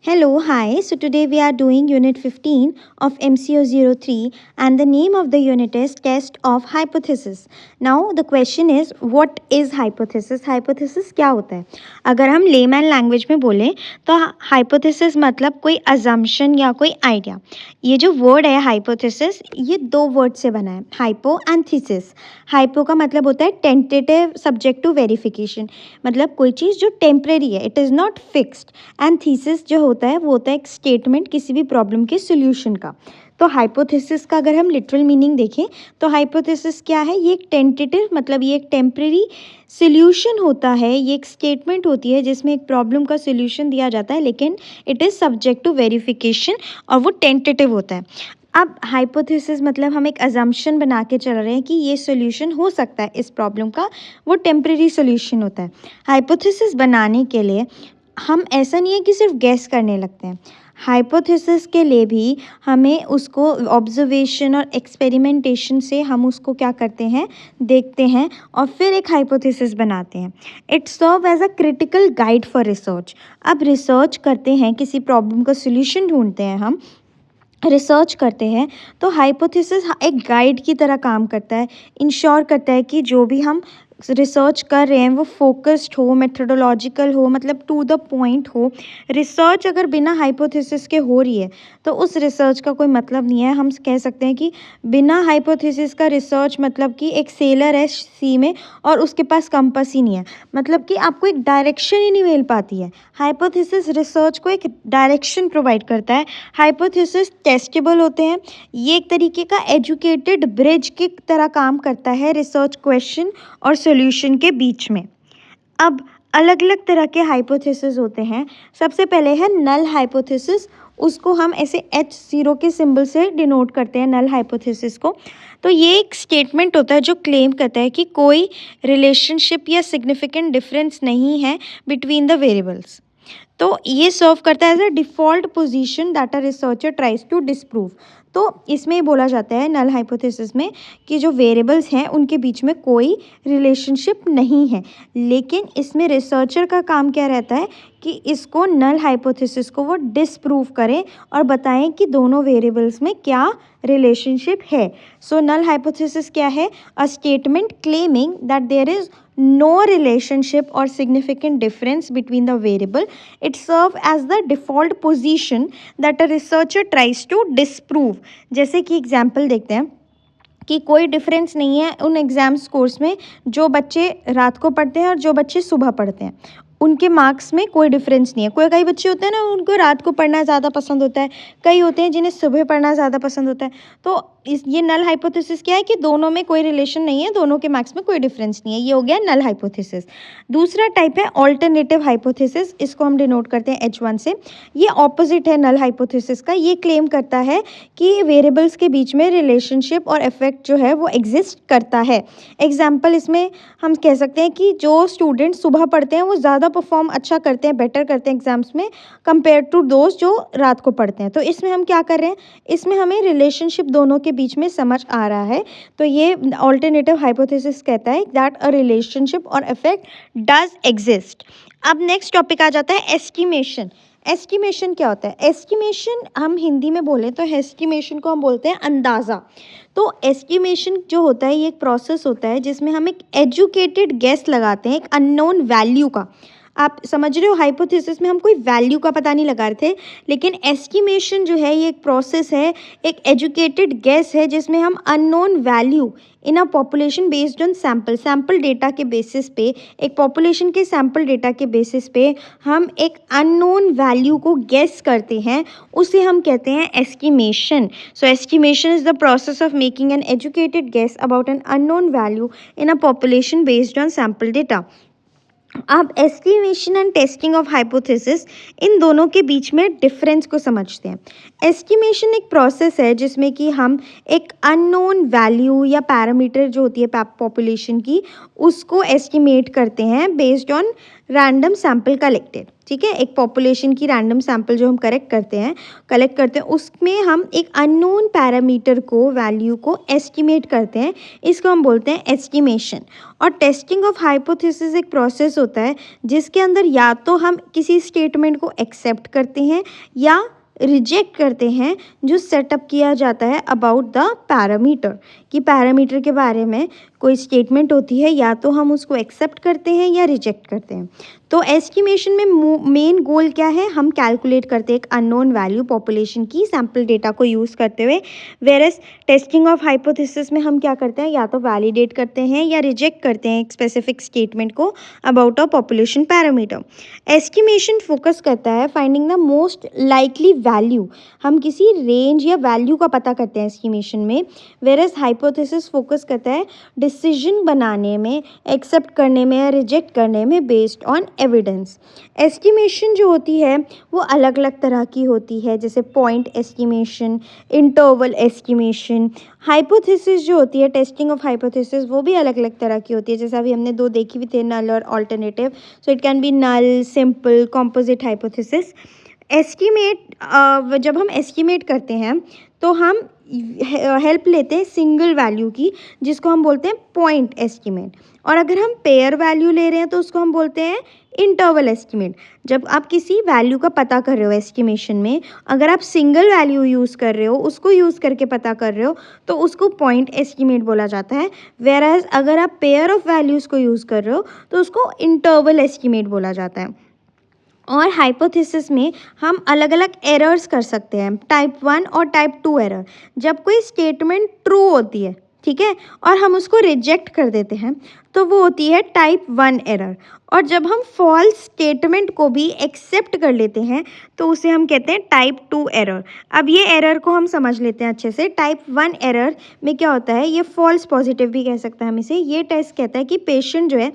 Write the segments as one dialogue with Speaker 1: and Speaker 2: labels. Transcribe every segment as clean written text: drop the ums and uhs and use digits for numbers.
Speaker 1: Hello, hi. So today we are doing unit 15 of MCO03 and the name of the unit is Test of Hypothesis. Now the question is what is hypothesis? Hypothesis क्या होता है? अगर हम layman language में बोलें तो hypothesis मतलब कोई assumption या कोई idea. ये जो वर्ड है hypothesis ये दो वर्ड से बना है, hypo and thesis. hypo का मतलब होता है tentative subject to verification, मतलब कोई चीज़ जो टेम्परेरी है, it is not fixed. And thesis जो होता है वो होता है एक स्टेटमेंट किसी भी प्रॉब्लम के सोल्यूशन का. तो हाइपोथेसिस का अगर हम लिटरल मीनिंग देखें तो हाइपोथेसिस क्या है, ये एक टेंटेटिव मतलब ये एक टेम्परेरी सोल्यूशन होता है, ये एक स्टेटमेंट होती है जिसमें एक प्रॉब्लम का सोल्यूशन दिया जाता है लेकिन it is subject to verification और वो टेंटेटिव होता है. अब हाइपोथेसिस मतलब हम एक अजम्पशन बना के चल रहे हैं कि ये सोल्यूशन हो सकता है इस प्रॉब्लम का, वो टेम्परेरी सोल्यूशन होता है. हाइपोथेसिस बनाने के लिए हम ऐसा नहीं है कि सिर्फ गैस करने लगते हैं. हाइपोथेसिस के लिए भी हमें उसको ऑब्जर्वेशन और एक्सपेरिमेंटेशन से हम उसको क्या करते हैं, देखते हैं और फिर एक हाइपोथेसिस बनाते हैं. It serve as a critical guide for research. अब रिसर्च करते हैं, किसी प्रॉब्लम का सोल्यूशन ढूंढते हैं, हम रिसर्च करते हैं तो हाइपोथेसिस एक गाइड की तरह काम करता है, इंश्योर करता है कि जो भी हम रिसर्च कर रहे हैं वो फोकस्ड हो, मेथोडोलॉजिकल हो, मतलब टू द पॉइंट हो. रिसर्च अगर बिना हाइपोथेसिस के हो रही है तो उस रिसर्च का कोई मतलब नहीं है. हम कह सकते हैं कि बिना हाइपोथेसिस का रिसर्च मतलब कि एक सेलर है सी में और उसके पास कंपास ही नहीं है, मतलब कि आपको एक डायरेक्शन ही नहीं मिल पाती है. हाइपोथेसिस रिसर्च को एक डायरेक्शन प्रोवाइड करता है. हाइपोथेसिस टेस्टेबल होते हैं, ये एक तरीके का एजुकेटेड ब्रिज की तरह काम करता है रिसर्च क्वेश्चन और सॉल्यूशन के बीच में. अब अलग अलग तरह के हाइपोथेसिस होते हैं. सबसे पहले है नल हाइपोथेसिस, उसको हम ऐसे H0 के सिंबल से डिनोट करते हैं नल हाइपोथेसिस को. तो ये एक स्टेटमेंट होता है जो क्लेम करता है कि कोई रिलेशनशिप या सिग्निफिकेंट डिफरेंस नहीं है बिटवीन द वेरिएबल्स. तो ये सर्व करता है as a default position that a researcher tries to disprove. तो इसमें बोला जाता है नल हाइपोथेसिस में कि जो वेरिएबल्स हैं उनके बीच में कोई रिलेशनशिप नहीं है, लेकिन इसमें रिसर्चर का काम क्या रहता है कि इसको नल हाइपोथेसिस को वो डिस्प्रूव करें और बताएं कि दोनों वेरिएबल्स में क्या रिलेशनशिप है. सो नल हाइपोथेसिस क्या है, a statement claiming that there is no relationship or significant difference between the variable. It serves as the default position that a researcher tries to disprove. जैसे कि एग्जाम्पल देखते हैं कि कोई डिफरेंस नहीं है उन एग्ज़ाम स्कोर्स में, जो बच्चे रात को पढ़ते हैं और जो बच्चे सुबह पढ़ते हैं उनके मार्क्स में कोई डिफरेंस नहीं है. कई बच्चे होते हैं ना, उनको रात को पढ़ना ज़्यादा पसंद होता है, कई होते हैं जिन्हें सुबह पढ़ना ज़्यादा पसंद होता है. तो ये नल हाइपोथेसिस क्या है कि दोनों में कोई रिलेशन नहीं है, दोनों के मार्क्स में कोई डिफरेंस नहीं है. ये हो गया नल हाइपोथेसिस. दूसरा टाइप है ऑल्टरनेटिव हाइपोथेसिस, इसको हम डिनोट करते हैं H1 से. ये ऑपोजिट है नल हाइपोथेसिस का. ये क्लेम करता है कि वेरिएबल्स के बीच में रिलेशनशिप और इफेक्ट जो है वो एग्जिस्ट करता है. एग्जाम्पल इसमें हम कह सकते हैं कि जो स्टूडेंट सुबह पढ़ते हैं वो ज़्यादा परफॉर्म अच्छा करते हैं, बेटर करते हैं एग्जाम्स में कंपेयर टू दोस्त जो रात को पढ़ते हैं. तो इसमें हम क्या कर रहे हैं, इसमें हमें रिलेशनशिप दोनों के बीच में समझ आ रहा है. तो ये ऑल्टरनेटिव हाइपोथेसिस कहता है दैट अ रिलेशनशिप और इफेक्ट डज एग्जिस्ट. अब नेक्स्ट टॉपिक आ जाता है एस्टिमेशन. एस्टिमेशन क्या होता है, एस्टिमेशन हम हिंदी में बोलें तो एस्टिमेशन को हम बोलते हैं अंदाज़ा. तो एस्टिमेशन जो होता है ये एक प्रोसेस होता है जिसमें हम एक एजुकेटेड गेस लगाते हैं एक अननोन वैल्यू का. आप समझ रहे हो, हाइपोथेसिस में हम कोई वैल्यू का पता नहीं लगा रहे थे, लेकिन एस्टिमेशन जो है ये एक प्रोसेस है, एक एजुकेटेड गेस है जिसमें हम unknown value in a population based on sample data के बेसिस पे, एक पॉपुलेशन के सैम्पल डेटा के बेसिस पे हम एक अननोन वैल्यू को गेस करते हैं, उसे हम कहते हैं estimation. So estimation is the process of making an educated guess about an unknown value in a population based on sample data. अब estimation and testing of hypothesis, इन दोनों के बीच में डिफरेंस को समझते हैं. एस्टिमेशन एक प्रोसेस है जिसमें कि हम एक अननोन वैल्यू या पैरामीटर जो होती है पॉपुलेशन की, उसको एस्टिमेट करते हैं based on random sample collected, ठीक है, एक पॉपुलेशन की रैंडम सैंपल जो हम कलेक्ट करते हैं उसमें हम एक अननोन पैरामीटर को वैल्यू को एस्टिमेट करते हैं, इसको हम बोलते हैं एस्टिमेशन। और टेस्टिंग ऑफ हाइपोथेसिस एक प्रोसेस होता है जिसके अंदर या तो हम किसी स्टेटमेंट को एक्सेप्ट करते हैं या रिजेक्ट करते हैं जो सेटअप किया जाता है अबाउट द पैरामीटर, कि पैरामीटर के बारे में कोई स्टेटमेंट होती है या तो हम उसको एक्सेप्ट करते हैं या रिजेक्ट करते हैं। तो एस्टिमेशन में मेन गोल क्या है, हम कैलकुलेट करते हैं एक अननोन वैल्यू पॉपुलेशन की सैम्पल डेटा को यूज़ करते हुए। वेरएस टेस्टिंग ऑफ हाइपोथेसिस में हम क्या करते हैं, या तो वैलिडेट करते हैं या रिजेक्ट करते हैं एक स्पेसिफिक स्टेटमेंट को about a population parameter. Estimation focus करता है finding the most likely value, हम किसी रेंज या वैल्यू का पता करते हैं एस्टिमेशन में। वेरएस हाइपोथेसिस फोकस करता है डिसीजन बनाने में, एक्सेप्ट करने में या रिजेक्ट करने में बेस्ड ऑन एविडेंस। एस्टिमेशन जो होती है वो अलग अलग तरह की होती है, जैसे point estimation, interval estimation. Hypothesis जो होती है, टेस्टिंग ऑफ हाइपोथेसिस, वो भी अलग अलग तरह की होती है, जैसे अभी हमने दो देखी भी थे, नल और alternative. So it can be null, simple, composite hypothesis. Estimate, जब हम एस्टिमेट करते हैं तो हम हेल्प लेते हैं सिंगल वैल्यू की, जिसको हम बोलते हैं पॉइंट एस्टिमेट। और अगर हम पेयर वैल्यू ले रहे हैं तो उसको हम बोलते हैं इंटरवल एस्टिमेट। जब आप किसी वैल्यू का पता कर रहे हो एस्टिमेशन में, अगर आप सिंगल वैल्यू यूज़ कर रहे हो, उसको यूज़ करके पता कर रहे हो, तो उसको पॉइंट एस्टिमेट बोला जाता है। वेराज अगर आप पेयर ऑफ वैल्यूज़ को यूज़ कर रहे हो तो उसको इंटरवल एस्टिमेट बोला जाता है। और हाइपोथेसिस में हम अलग अलग एरर्स कर सकते हैं, टाइप 1 और टाइप 2 एरर। जब कोई स्टेटमेंट ट्रू होती है, ठीक है, और हम उसको रिजेक्ट कर देते हैं, तो वो होती है टाइप 1 एरर। और जब हम फॉल्स स्टेटमेंट को भी एक्सेप्ट कर लेते हैं तो उसे हम कहते हैं टाइप 2 एरर। अब ये एरर को हम समझ लेते हैं अच्छे से। टाइप 1 एरर में क्या होता है, ये फॉल्स पॉजिटिव भी कह सकते हैं हम इसे। ये टेस्ट कहता है कि पेशेंट जो है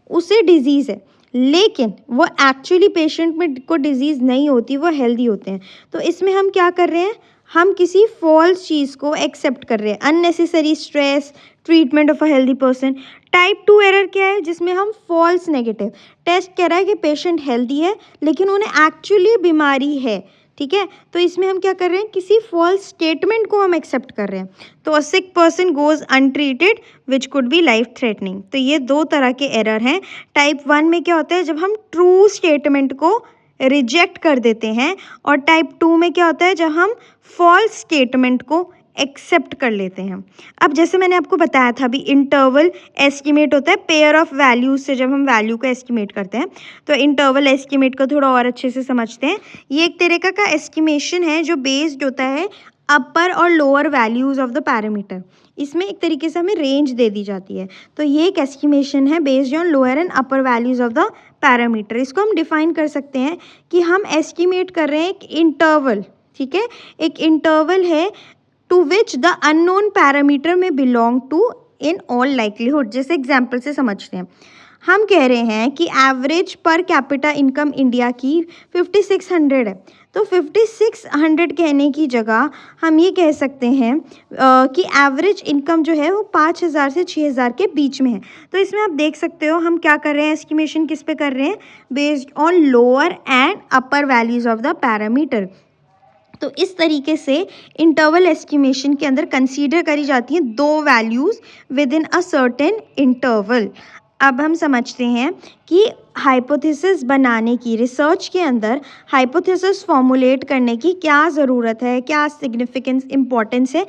Speaker 1: उसे डिजीज़ है, लेकिन वो एक्चुअली पेशेंट में को डिजीज़ नहीं होती, वो हेल्दी होते हैं। तो इसमें हम क्या कर रहे हैं, हम किसी फॉल्स चीज़ को एक्सेप्ट कर रहे हैं, unnecessary stress, treatment of a healthy person. Type 2 error क्या है, जिसमें हम फॉल्स नेगेटिव, टेस्ट कह रहा है कि पेशेंट हेल्दी है लेकिन उन्हें एक्चुअली बीमारी है, ठीक है। तो इसमें हम क्या कर रहे हैं, किसी फॉल्स स्टेटमेंट को हम एक्सेप्ट कर रहे हैं। तो a sick person goes untreated which could be life threatening. तो ये दो तरह के एरर हैं। टाइप 1 में क्या होता है, जब हम ट्रू स्टेटमेंट को रिजेक्ट कर देते हैं, और टाइप 2 में क्या होता है, जब हम फॉल्स स्टेटमेंट को एक्सेप्ट कर लेते हैं। अब जैसे मैंने आपको बताया था अभी, इंटरवल एस्टिमेट होता है पेयर ऑफ वैल्यूज से जब हम वैल्यू को एस्टिमेट करते हैं। तो इंटरवल एस्टिमेट को थोड़ा और अच्छे से समझते हैं। ये एक तरीका का एस्टिमेशन है जो बेस्ड होता है अपर और lower values of the parameter. इसमें एक तरीके से हमें रेंज दे दी जाती है। तो ये एक एस्टिमेशन है based on lower and upper values of the parameter. इसको हम डिफाइन कर सकते हैं कि हम एस्टिमेट कर रहे हैं एक इंटरवल, ठीक है, एक इंटरवल है to which the unknown parameter में belong to in all likelihood. जैसे एग्जाम्पल से समझते हैं, हम कह रहे हैं कि average per capita income India की 5600 है। तो 5600 कहने की जगह हम ये कह सकते हैं कि एवरेज इनकम जो है वो 5000 से 6000 के बीच में है। तो इसमें आप देख सकते हो हम क्या कर रहे हैं, एस्टिमेशन किस पे कर रहे हैं, based on lower and upper values of the parameter. तो इस तरीके से इंटरवल एस्टिमेशन के अंदर कंसीडर करी जाती हैं दो values with in a certain interval. अब हम समझते हैं कि हाइपोथेसिस बनाने की, रिसर्च के अंदर हाइपोथेसिस फॉर्मुलेट करने की क्या ज़रूरत है, क्या सिग्निफिकेंस, इम्पॉर्टेंस है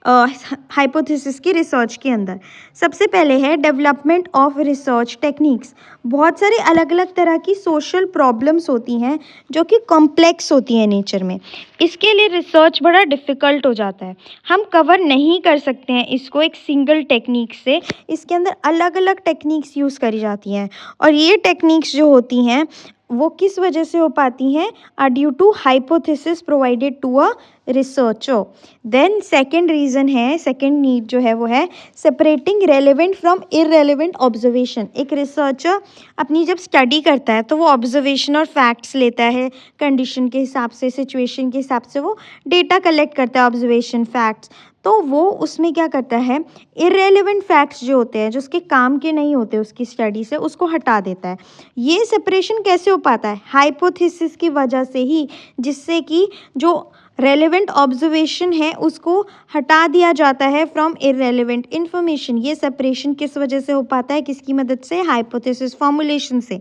Speaker 1: हाइपोथेसिस की रिसर्च के अंदर। सबसे पहले है डेवलपमेंट ऑफ रिसर्च टेक्निक्स। बहुत सारे अलग अलग तरह की सोशल प्रॉब्लम्स होती हैं जो कि कॉम्प्लेक्स होती हैं नेचर में। इसके लिए रिसर्च बड़ा डिफ़िकल्ट हो जाता है, हम कवर नहीं कर सकते हैं इसको एक सिंगल टेक्निक से। इसके अंदर अलग अलग टेक्निक्स यूज़ करी जाती हैं, और ये टेक्निक्स जो होती हैं वो किस वजह से हो पाती हैं, are due to hypothesis provided to a researcher. Then second reason है, सेकेंड नीड जो है वो है separating relevant from irrelevant observation. एक रिसर्चर अपनी जब स्टडी करता है तो वो ऑब्जर्वेशन और फैक्ट्स लेता है, कंडीशन के हिसाब से, सिचुएशन के हिसाब से वो डेटा कलेक्ट करता है, ऑब्जर्वेशन, फैक्ट्स। तो वो उसमें क्या करता है, इर्रेलेवेंट फैक्ट्स जो होते हैं, जो उसके काम के नहीं होते उसकी स्टडी से, उसको हटा देता है। ये सेपरेशन कैसे हो पाता है? हाइपोथेसिस की वजह से ही, जिससे कि जो रेलेवेंट ऑब्जर्वेशन है उसको हटा दिया जाता है फ्रॉम इररेलेवेंट इन्फॉर्मेशन। ये सेपरेशन किस वजह से हो पाता है? किसकी मदद से? हाइपोथेसिस फॉर्मुलेशन से।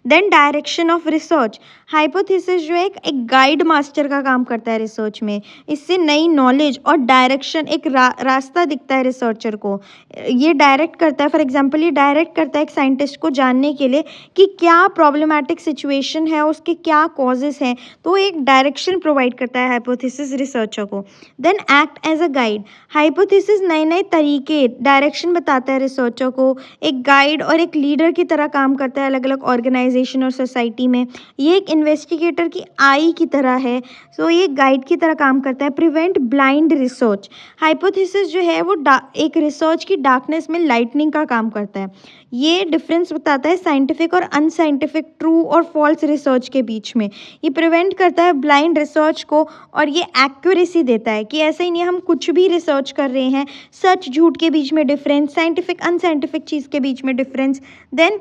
Speaker 1: Then direction of research. Hypothesis जो है एक गाइड मास्टर का काम करता है रिसर्च में। इससे नई नॉलेज और डायरेक्शन, एक रास्ता दिखता है रिसर्चर को। ये डायरेक्ट करता है, फॉर एग्जाम्पल ये डायरेक्ट करता है एक साइंटिस्ट को जानने के लिए कि क्या प्रॉब्लमैटिक सिचुएशन है, उसके क्या कॉजेस हैं। तो एक डायरेक्शन प्रोवाइड करता है हाइपोथेसिस रिसर्चर को। Then act as a guide. Hypothesis नए नए तरीके, डायरेक्शन बताता है रिसर्चर को, एक गाइड और एक लीडर की तरह काम करता है अलग अलग ऑर्गेनाइजेशन और सोसाइटी में। ये एक इन्वेस्टिगेटर की आई की तरह है, सो ये गाइड की तरह काम करता है। Prevent blind research. हाइपोथेसिस जो है वो एक रिसर्च की डार्कनेस में लाइटनिंग का काम करता है। ये डिफरेंस बताता है साइंटिफिक और अनसाइंटिफिक, ट्रू और फॉल्स रिसर्च के बीच में। ये प्रिवेंट करता है ब्लाइंड रिसर्च को, और ये एक्यूरेसी देता है कि ऐसा ही नहीं हम कुछ भी रिसर्च कर रहे हैं। सच झूठ के बीच में डिफरेंस, साइंटिफिक अनसाइंटिफिक चीज़ के बीच में difference. Then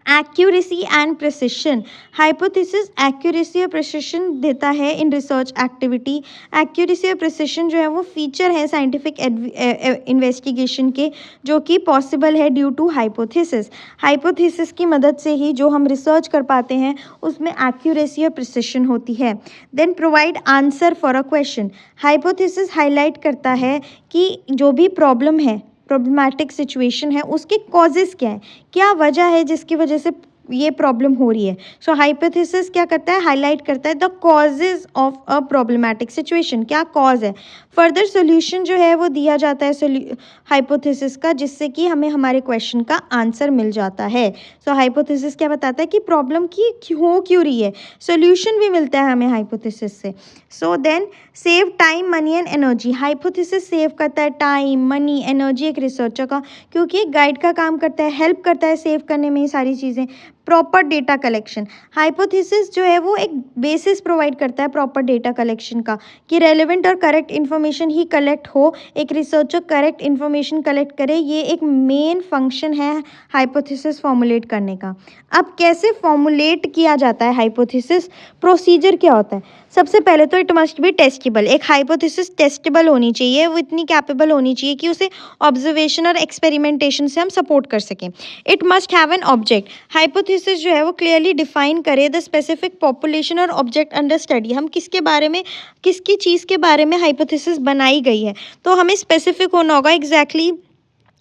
Speaker 1: accuracy and precision. Hypothesis accuracy और प्रिसिशन देता है इन रिसर्च एक्टिविटी। एक्यूरेसी और प्रिसिशन जो है वो फीचर है साइंटिफिक इन्वेस्टिगेशन के, जो कि पॉसिबल है ड्यू टू हाइपोथेसिस। हाइपोथेसिस की मदद से ही जो हम रिसर्च कर पाते हैं उसमें एक्यूरेसी और प्रिसिशन होती है। Then provide answer for a question. Hypothesis highlight करता है कि जो भी प्रॉब्लम है, प्रॉब्लमैटिक सिचुएशन है, उसके कॉजेज़ क्या हैं, क्या वजह है जिसकी वजह से ये प्रॉब्लम हो रही है। सो हाइपोथेसिस क्या करता है? हाईलाइट करता है the causes of a problematic situation, क्या कॉज है। फर्दर सोल्यूशन जो है वो दिया जाता है हाइपोथेसिस का, जिससे कि हमें हमारे क्वेश्चन का आंसर मिल जाता है। सो हाइपोथेसिस क्या बताता है कि प्रॉब्लम की क्यों रही है, सोल्यूशन भी मिलता है हमें हाइपोथेसिस से। So then save time, money and energy. Hypothesis save करता है टाइम, मनी, एनर्जी एक रिसर्चर का, क्योंकि एक गाइड का काम करता है, हेल्प करता है सेव करने में ये सारी चीज़ें। Proper data collection. हाइपोथेसिस जो है वो एक बेसिस प्रोवाइड करता है प्रॉपर डेटा कलेक्शन का, कि रेलेवेंट और करेक्ट इन्फॉर्मेशन ही कलेक्ट हो, एक रिसर्चर करेक्ट इन्फॉर्मेशन कलेक्ट करे। ये एक मेन फंक्शन है हाइपोथेसिस फॉर्मुलेट करने का। अब कैसे फॉर्मुलेट किया जाता है हाइपोथेसिस, प्रोसीजर क्या होता है? सबसे पहले तो इट मस्ट बी टेस्टेबल। एक हाइपोथेसिस टेस्टेबल होनी चाहिए, वो इतनी कैपेबल होनी चाहिए कि उसे ऑब्जर्वेशन और एक्सपेरिमेंटेशन से हम सपोर्ट कर सकें। It must have an object. Hypothesis जो है वो क्लियरली डिफाइन करे द स्पेसिफिक पॉपुलेशन और ऑब्जेक्ट अंडर स्टडी। हम किसके बारे में, किसकी चीज़ के बारे में हाइपोथेसिस बनाई गई है, तो हमें स्पेसिफिक होना होगा एग्जैक्टली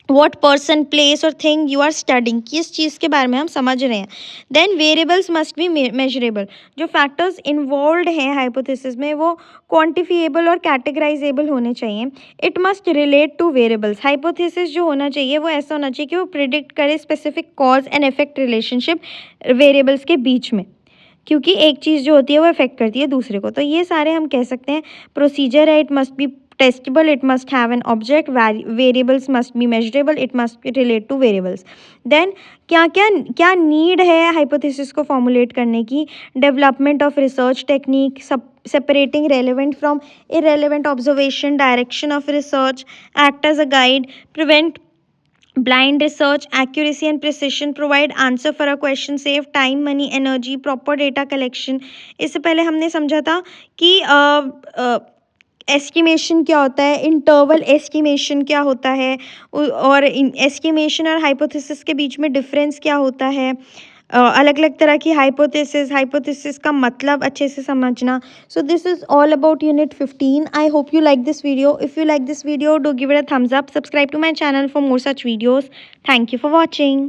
Speaker 1: वॉट पर्सन, प्लेस और थिंग यू आर स्टडिंग, किस चीज़ के बारे में हम समझ रहे हैं। Then variables must be measurable. जो फैक्टर्स इन्वॉल्व हैं हाइपोथेसिस में वो क्वान्टिफिएबल और कैटेगराइजेबल होने चाहिए। It must relate to variables. Hypothesis जो होना चाहिए वो ऐसा होना चाहिए कि वो प्रिडिक्ट करे specific cause and effect relationship variables के बीच में, क्योंकि एक चीज़ जो होती है वो इफेक्ट करती है दूसरे को। तो ये सारे हम कह सकते हैं प्रोसीजर है। It must be testable, it must have an object, variables must be measurable, it must relate to variables. Then क्या नीड है हाइपोथेसिस को फॉर्मुलेट करने की? Development of research technique, separating relevant from irrelevant observation, direction of research, act as a guide, prevent blind research, accuracy and precision, provide answer for a question, save time, money, energy, proper data collection। इससे पहले हमने समझा था कि estimation क्या होता है, interval estimation क्या होता है, और एस्टिमेशन और हाइपोथेसिस के बीच में डिफरेंस क्या होता है, अलग अलग तरह की हाइपोथेसिस का मतलब अच्छे से समझना। So this is all about unit 15। I hope you like this video. If you like this video, do give it a thumbs up, subscribe to my channel for more such videos. Thank you for watching.